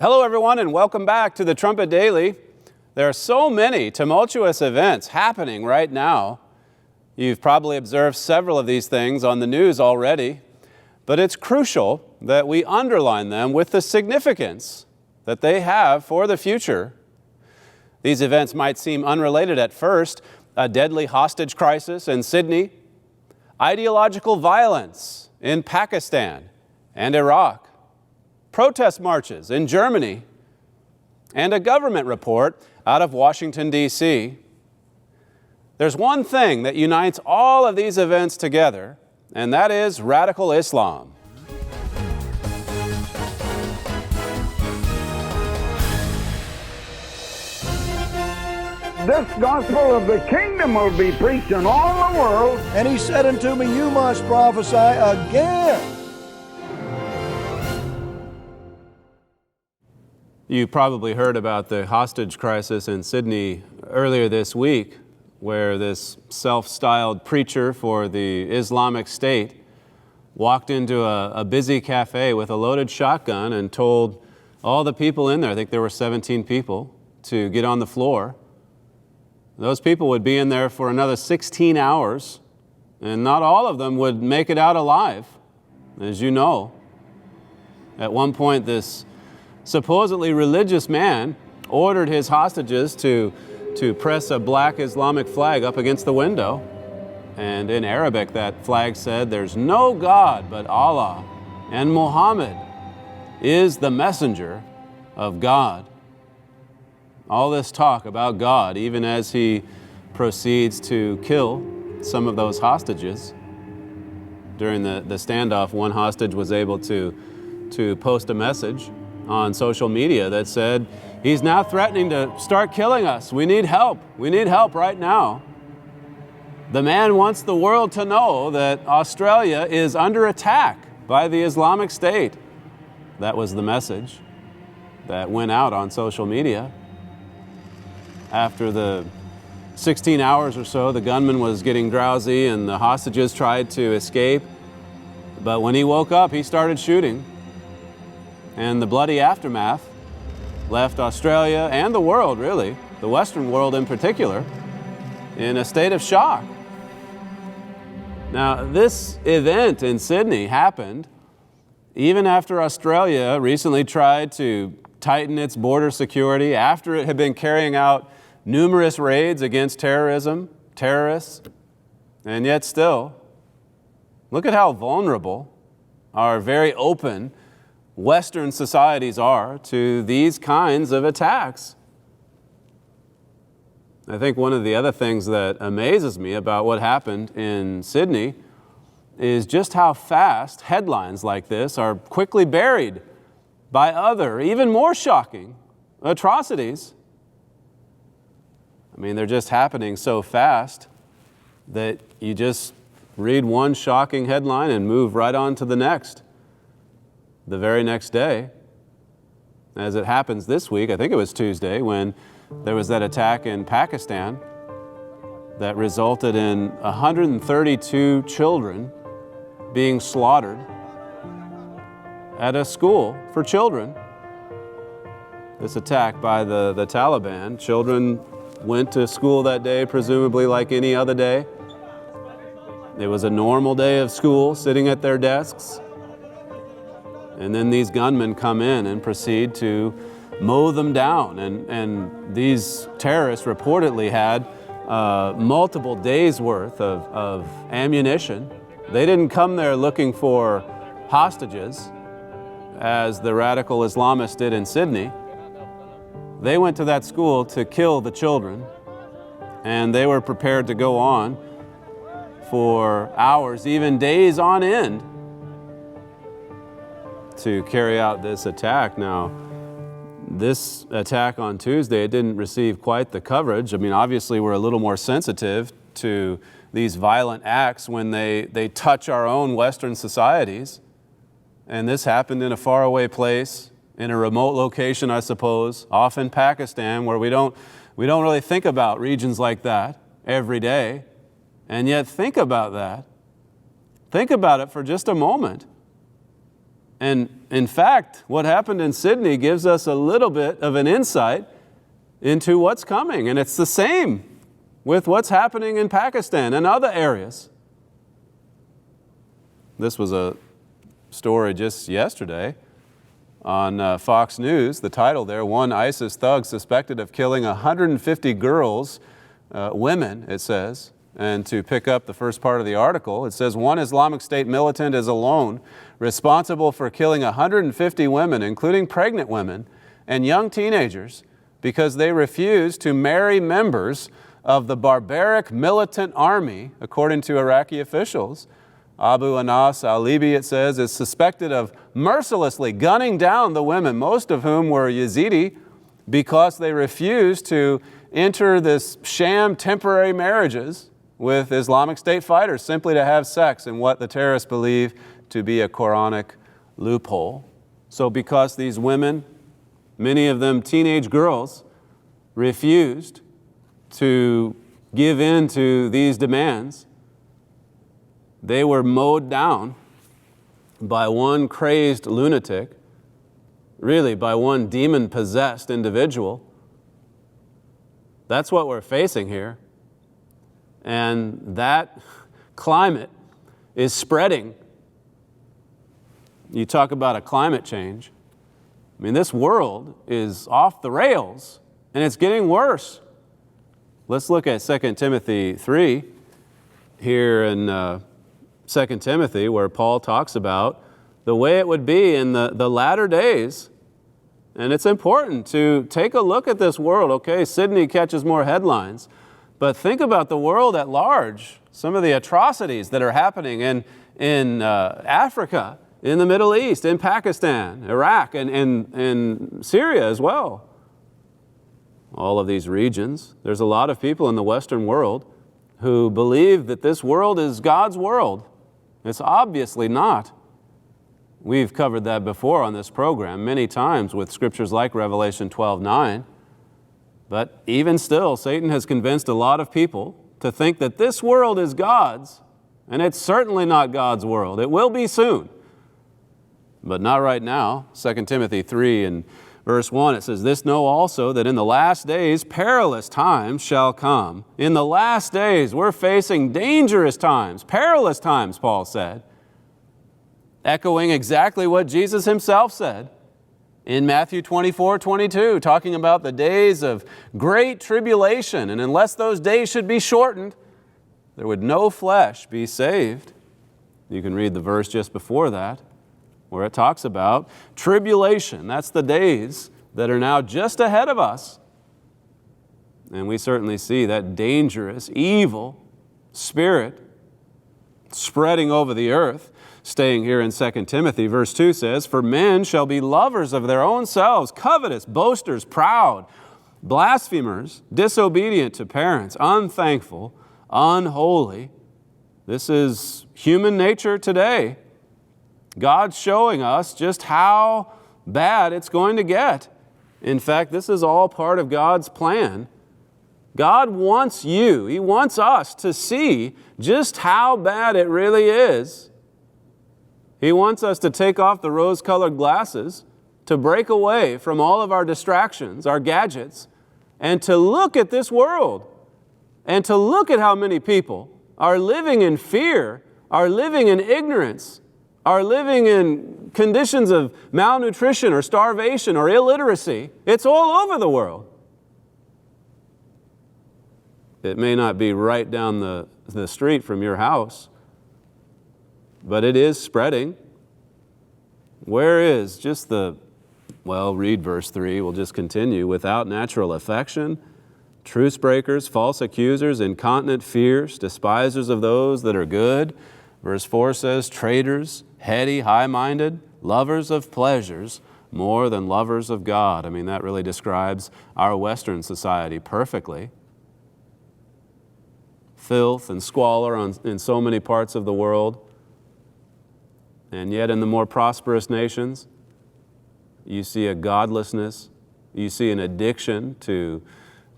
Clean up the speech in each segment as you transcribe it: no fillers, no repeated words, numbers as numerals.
Hello, everyone, and welcome back to the Trumpet Daily. There are so many tumultuous events happening right now. You've probably observed several of these things on the news already, but it's crucial that we underline them with the significance that they have for the future. These events might seem unrelated at first: a deadly hostage crisis in Sydney, ideological violence in Pakistan and Iraq, protest marches in Germany, and a government report out of Washington, D.C. There's one thing that unites all of these events together, and that is radical Islam. This gospel of the kingdom will be preached in all the world. And he said unto me, you must prophesy again. You probably heard about the hostage crisis in Sydney earlier this week, where this self-styled preacher for the Islamic State walked into a busy cafe with a loaded shotgun and told all the people in there, I think there were 17 people, to get on the floor. Those people would be in there for another 16 hours, and not all of them would make it out alive, as you know. At one point, this supposedly religious man ordered his hostages to press a black Islamic flag up against the window. And in Arabic, that flag said, "There's no God but Allah, and Muhammad is the messenger of God." All this talk about God, even as he proceeds to kill some of those hostages. During the standoff, one hostage was able to post a message on social media that said, "He's now threatening to start killing us. We need help. We need help right now." The man wants the world to know that Australia is under attack by the Islamic State. That was the message that went out on social media. After the 16 hours or so, the gunman was getting drowsy and the hostages tried to escape. But when he woke up, he started shooting. And the bloody aftermath left Australia and the world, really, the Western world in particular, in a state of shock. Now, this event in Sydney happened even after Australia recently tried to tighten its border security, after it had been carrying out numerous raids against terrorists, and yet still, look at how vulnerable our very open Western societies are to these kinds of attacks. I think one of the other things that amazes me about what happened in Sydney is just how fast headlines like this are quickly buried by other, even more shocking atrocities. I mean, they're just happening so fast that you just read one shocking headline and move right on to the next. The very next day, as it happens this week, I think it was Tuesday, when there was that attack in Pakistan that resulted in 132 children being slaughtered at a school for children. This attack by the Taliban. Children went to school that day, presumably like any other day. It was a normal day of school, sitting at their desks. And then these gunmen come in and proceed to mow them down. And these terrorists reportedly had multiple days' worth of ammunition. They didn't come there looking for hostages, as the radical Islamists did in Sydney. They went to that school to kill the children, and they were prepared to go on for hours, even days on end, to carry out this attack. Now, this attack on Tuesday, it didn't receive quite the coverage. I mean, obviously we're a little more sensitive to these violent acts when they touch our own Western societies. And this happened in a faraway place, in a remote location, I suppose, off in Pakistan, where we don't really think about regions like that every day. And yet think about that. Think about it for just a moment. And in fact, what happened in Sydney gives us a little bit of an insight into what's coming. And it's the same with what's happening in Pakistan and other areas. This was a story just yesterday on Fox News. The title there, one ISIS thug suspected of killing 150 girls, women, it says. And to pick up the first part of the article, it says one Islamic State militant is alone responsible for killing 150 women, including pregnant women and young teenagers, because they refused to marry members of the barbaric militant army, according to Iraqi officials. Abu Anas al-Libi, it says, is suspected of mercilessly gunning down the women, most of whom were Yazidi, because they refused to enter this sham temporary marriages with Islamic State fighters simply to have sex in what the terrorists believe to be a Quranic loophole. So because these women, many of them teenage girls, refused to give in to these demands, they were mowed down by one crazed lunatic, really by one demon-possessed individual. That's what we're facing here. And that climate is spreading. You talk about a climate change. I mean, this world is off the rails, and it's getting worse. Let's look at 2 Timothy 3 here in 2 Timothy, where Paul talks about the way it would be in the latter days. And it's important to take a look at this world. Okay, Sydney catches more headlines, but think about the world at large. Some of the atrocities that are happening in Africa, in the Middle East, in Pakistan, Iraq, and Syria as well. All of these regions. There's a lot of people in the Western world who believe that this world is God's world. It's obviously not. We've covered that before on this program many times with scriptures like Revelation 12:9. But even still, Satan has convinced a lot of people to think that this world is God's, and it's certainly not God's world. It will be soon, but not right now. 2 Timothy 3 and verse 1, it says, "This know also that in the last days perilous times shall come." In the last days, we're facing dangerous times, perilous times, Paul said, echoing exactly what Jesus himself said in Matthew 24:22, talking about the days of great tribulation, and unless those days should be shortened, there would no flesh be saved. You can read the verse just before that, where it talks about tribulation. That's the days that are now just ahead of us. And we certainly see that dangerous, evil spirit spreading over the earth. Staying here in 2 Timothy, verse 2 says, "For men shall be lovers of their own selves, covetous, boasters, proud, blasphemers, disobedient to parents, unthankful, unholy." This is human nature today. God's showing us just how bad it's going to get. In fact, this is all part of God's plan. God wants you, He wants us to see just how bad it really is. He wants us to take off the rose-colored glasses, to break away from all of our distractions, our gadgets, and to look at this world, and to look at how many people are living in fear, are living in ignorance, are living in conditions of malnutrition or starvation or illiteracy. It's all over the world. It may not be right down the street from your house, but it is spreading. Where is just read verse 3, we'll just continue. "Without natural affection, truce breakers, false accusers, incontinent, fierce, despisers of those that are good." Verse 4 says, "Traitors, heady, high-minded, lovers of pleasures more than lovers of God." I mean, that really describes our Western society perfectly. Filth and squalor in so many parts of the world. And yet in the more prosperous nations, you see a godlessness, you see an addiction to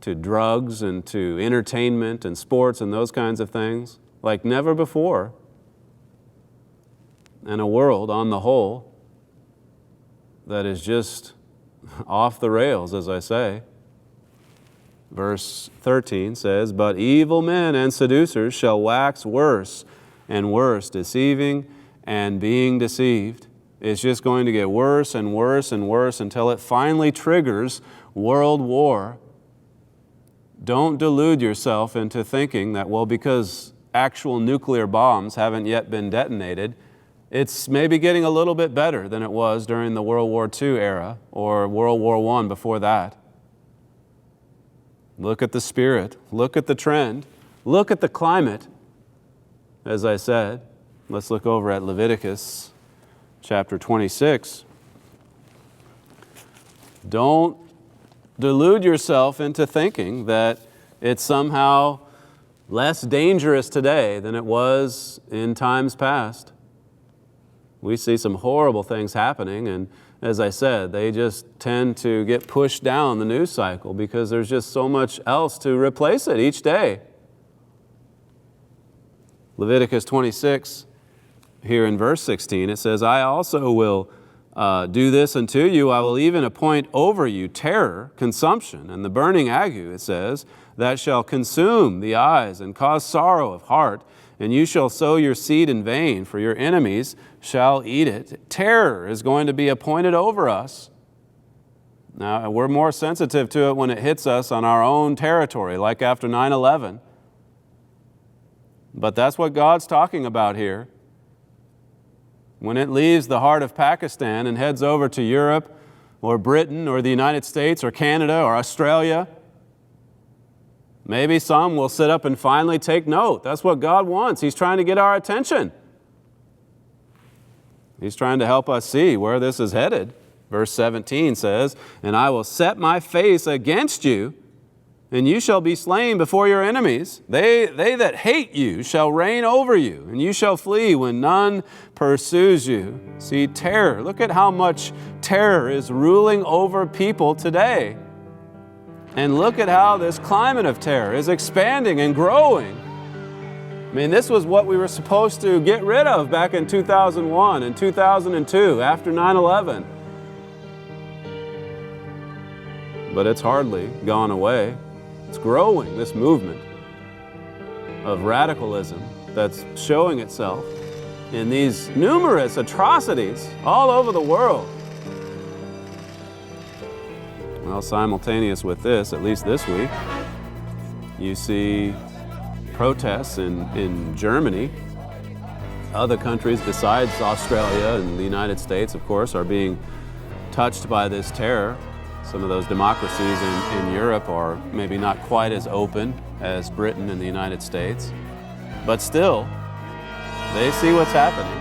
drugs and to entertainment and sports and those kinds of things like never before. And a world, on the whole, that is just off the rails, as I say. Verse 13 says, "But evil men and seducers shall wax worse and worse, deceiving and being deceived." It's just going to get worse and worse and worse until it finally triggers world war. Don't delude yourself into thinking that, well, because actual nuclear bombs haven't yet been detonated, it's maybe getting a little bit better than it was during the World War II era or World War I before that. Look at the spirit. Look at the trend. Look at the climate. As I said, let's look over at Leviticus chapter 26. Don't delude yourself into thinking that it's somehow less dangerous today than it was in times past. We see some horrible things happening, and as I said, they just tend to get pushed down the news cycle because there's just so much else to replace it each day. Leviticus 26, here in verse 16, it says, "I also will do this unto you. I will even appoint over you terror, consumption, and the burning ague," it says, "that shall consume the eyes and cause sorrow of heart. And you shall sow your seed in vain, for your enemies shall eat it." Terror is going to be appointed over us. Now, we're more sensitive to it when it hits us on our own territory, like after 9/11. But that's what God's talking about here. When it leaves the heart of Pakistan and heads over to Europe or Britain or the United States or Canada or Australia, maybe some will sit up and finally take note. That's what God wants. He's trying to get our attention. He's trying to help us see where this is headed. Verse 17 says, "And I will set my face against you, and you shall be slain before your enemies. They that hate you shall reign over you, and you shall flee when none pursues you." See, terror. Look at how much terror is ruling over people today. And look at how this climate of terror is expanding and growing. I mean, this was what we were supposed to get rid of back in 2001 and 2002 after 9/11. But it's hardly gone away. It's growing, this movement of radicalism that's showing itself in these numerous atrocities all over the world. Well, simultaneous with this, at least this week, you see protests in Germany. Other countries besides Australia and the United States, of course, are being touched by this terror. Some of those democracies in Europe are maybe not quite as open as Britain and the United States, but still, they see what's happening.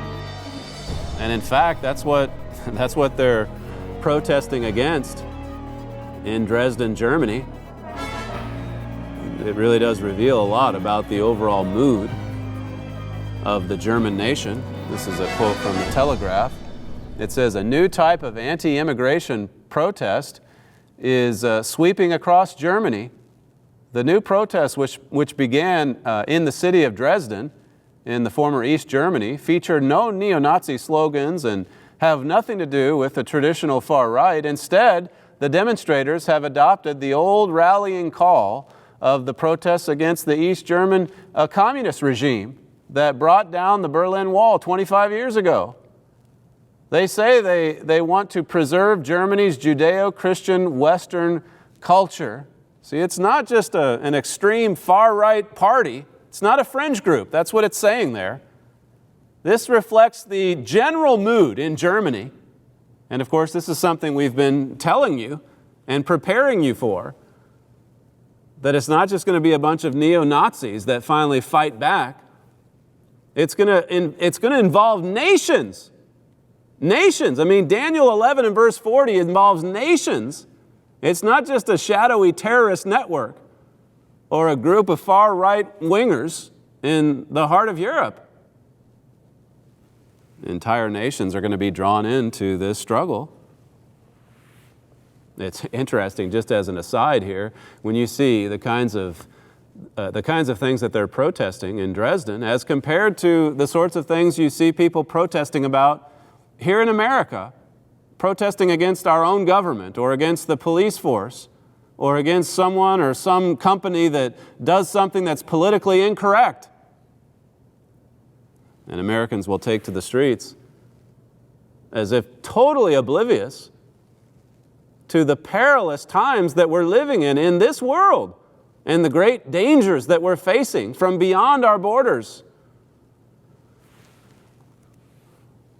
And in fact, that's what they're protesting against in Dresden, Germany. It really does reveal a lot about the overall mood of the German nation. This is a quote from the Telegraph. It says, "A new type of anti-immigration protest is sweeping across Germany. The new protests, which began in the city of Dresden in the former East Germany, feature no neo-Nazi slogans and have nothing to do with the traditional far right. Instead, the demonstrators have adopted the old rallying call of the protests against the East German communist regime that brought down the Berlin Wall 25 years ago. They say they want to preserve Germany's Judeo-Christian Western culture." See, it's not just an extreme far-right party. It's not a fringe group. That's what it's saying there. This reflects the general mood in Germany. And of course, this is something we've been telling you and preparing you for, that it's not just going to be a bunch of neo-Nazis that finally fight back. It's going to involve nations. Nations. I mean, Daniel 11 and verse 40 involves nations. It's not just a shadowy terrorist network or a group of far-right wingers in the heart of Europe. Entire nations are going to be drawn into this struggle. It's interesting, just as an aside here, when you see the kinds of things that they're protesting in Dresden as compared to the sorts of things you see people protesting about here in America, protesting against our own government or against the police force or against someone or some company that does something that's politically incorrect. And Americans will take to the streets as if totally oblivious to the perilous times that we're living in this world and the great dangers that we're facing from beyond our borders.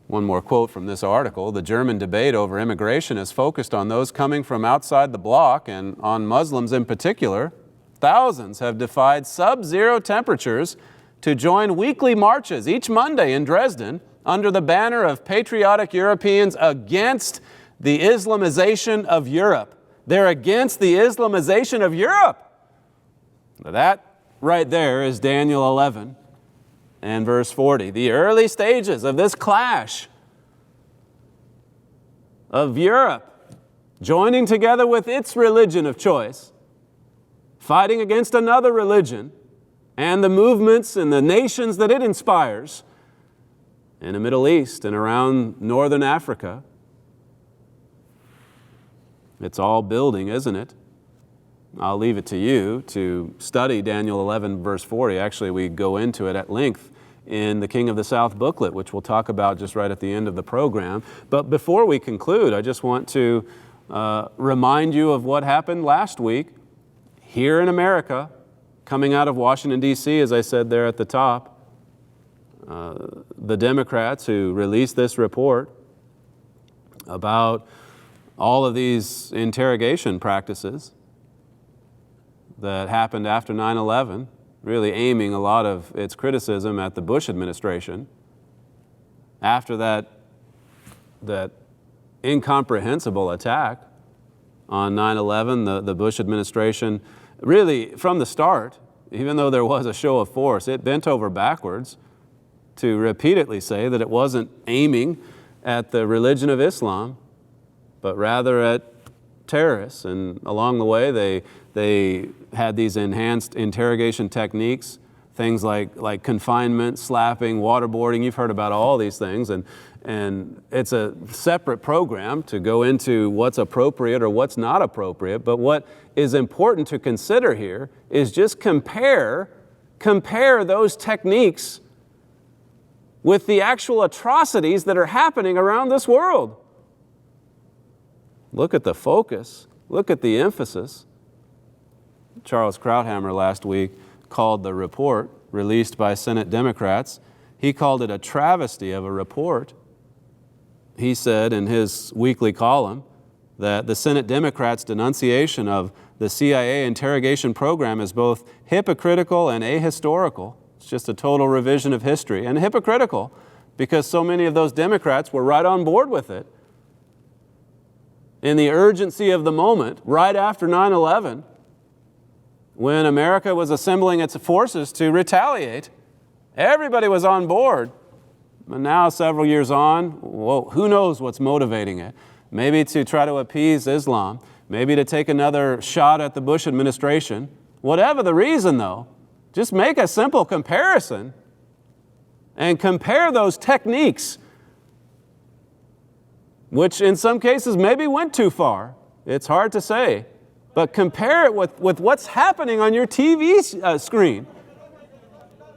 One more quote from this article. The German debate over immigration is focused on those coming from outside the bloc and on Muslims in particular. Thousands have defied sub-zero temperatures to join weekly marches each Monday in Dresden under the banner of patriotic Europeans against the Islamization of Europe. They're against the Islamization of Europe. Now that right there is Daniel 11 and verse 40. The early stages of this clash of Europe joining together with its religion of choice, fighting against another religion, and the movements and the nations that it inspires in the Middle East and around northern Africa. It's all building, isn't it? I'll leave it to you to study Daniel 11, verse 40. Actually, we go into it at length in the King of the South booklet, which we'll talk about just right at the end of the program. But before we conclude, I just want to remind you of what happened last week here in America, coming out of Washington, D.C., as I said there at the top. The Democrats who released this report about all of these interrogation practices that happened after 9/11, really aiming a lot of its criticism at the Bush administration. After that incomprehensible attack on 9/11, the Bush administration, really from the start, even though there was a show of force, it bent over backwards to repeatedly say that it wasn't aiming at the religion of Islam, but rather at terrorists. And along the way, they had these enhanced interrogation techniques, things like confinement, slapping, waterboarding. You've heard about all these things. And it's a separate program to go into what's appropriate or what's not appropriate. But what is important to consider here is just compare those techniques with the actual atrocities that are happening around this world. Look at the focus. Look at the emphasis. Charles Krauthammer last week called the report released by Senate Democrats, he called it a travesty of a report. He said in his weekly column that the Senate Democrats' denunciation of the CIA interrogation program is both hypocritical and ahistorical. It's just a total revision of history, and hypocritical because so many of those Democrats were right on board with it. In the urgency of the moment, right after 9/11, when America was assembling its forces to retaliate, everybody was on board. But now, several years on, well, who knows what's motivating it? Maybe to try to appease Islam, maybe to take another shot at the Bush administration. Whatever the reason, though, just make a simple comparison and compare those techniques, which in some cases maybe went too far. It's hard to say. But compare it with what's happening on your TV screen,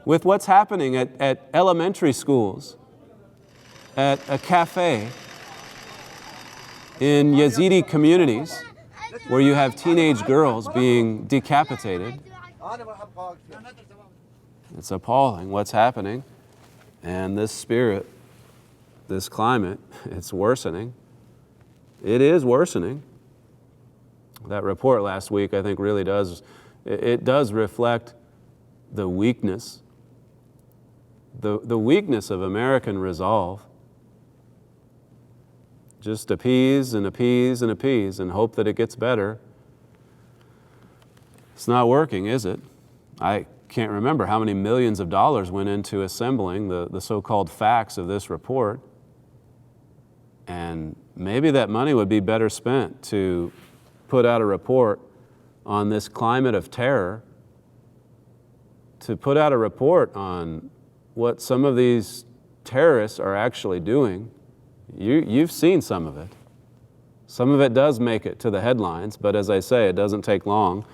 with what's happening at elementary schools, at a cafe, in Yazidi communities where you have teenage girls being decapitated. It's appalling what's happening. And this spirit, this climate, it's worsening. It is worsening. That report last week, I think, really does reflect the weakness, the weakness of American resolve. Just appease and appease and appease and hope that it gets better. It's not working, is it? I can't remember how many millions of dollars went into assembling the so-called facts of this report. And maybe that money would be better spent to put out a report on this climate of terror, to put out a report on what some of these terrorists are actually doing. You've seen some of it. Some of it does make it to the headlines, but as I say, it doesn't take long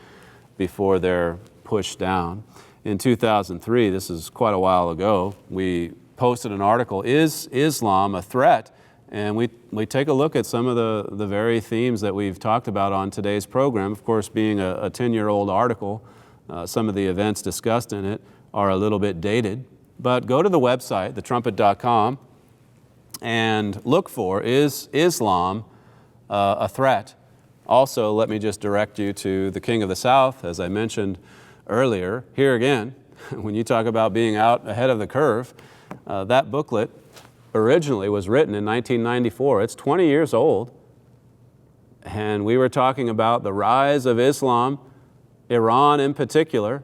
before they're pushed down. In 2003, this is quite a while ago, we posted an article, Is Islam a Threat? And we take a look at some of the very themes that we've talked about on today's program. Of course, being a 10-year-old article, some of the events discussed in it are a little bit dated. But go to the website, thetrumpet.com, and look for, Is Islam a Threat? Also, let me just direct you to the King of the South, as I mentioned earlier. Here again, when you talk about being out ahead of the curve, that booklet originally was written in 1994. It's 20 years old, and we were talking about the rise of Islam, Iran in particular,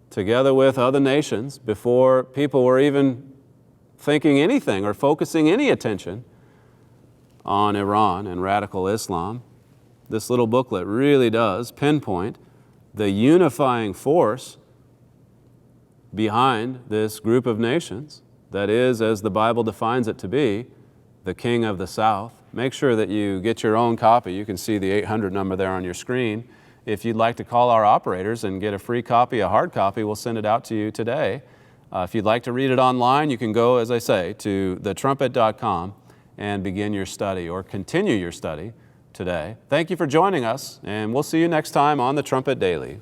together with other nations, before people were even thinking anything or focusing any attention on Iran and radical Islam. This little booklet really does pinpoint the unifying force behind this group of nations that is, as the Bible defines it to be, the King of the South. Make sure that you get your own copy. You can see the 800 number there on your screen. If you'd like to call our operators and get a free copy, a hard copy, we'll send it out to you today. If you'd like to read it online, you can go, as I say, to thetrumpet.com and begin your study or continue your study today. Thank you for joining us, and we'll see you next time on the Trumpet Daily.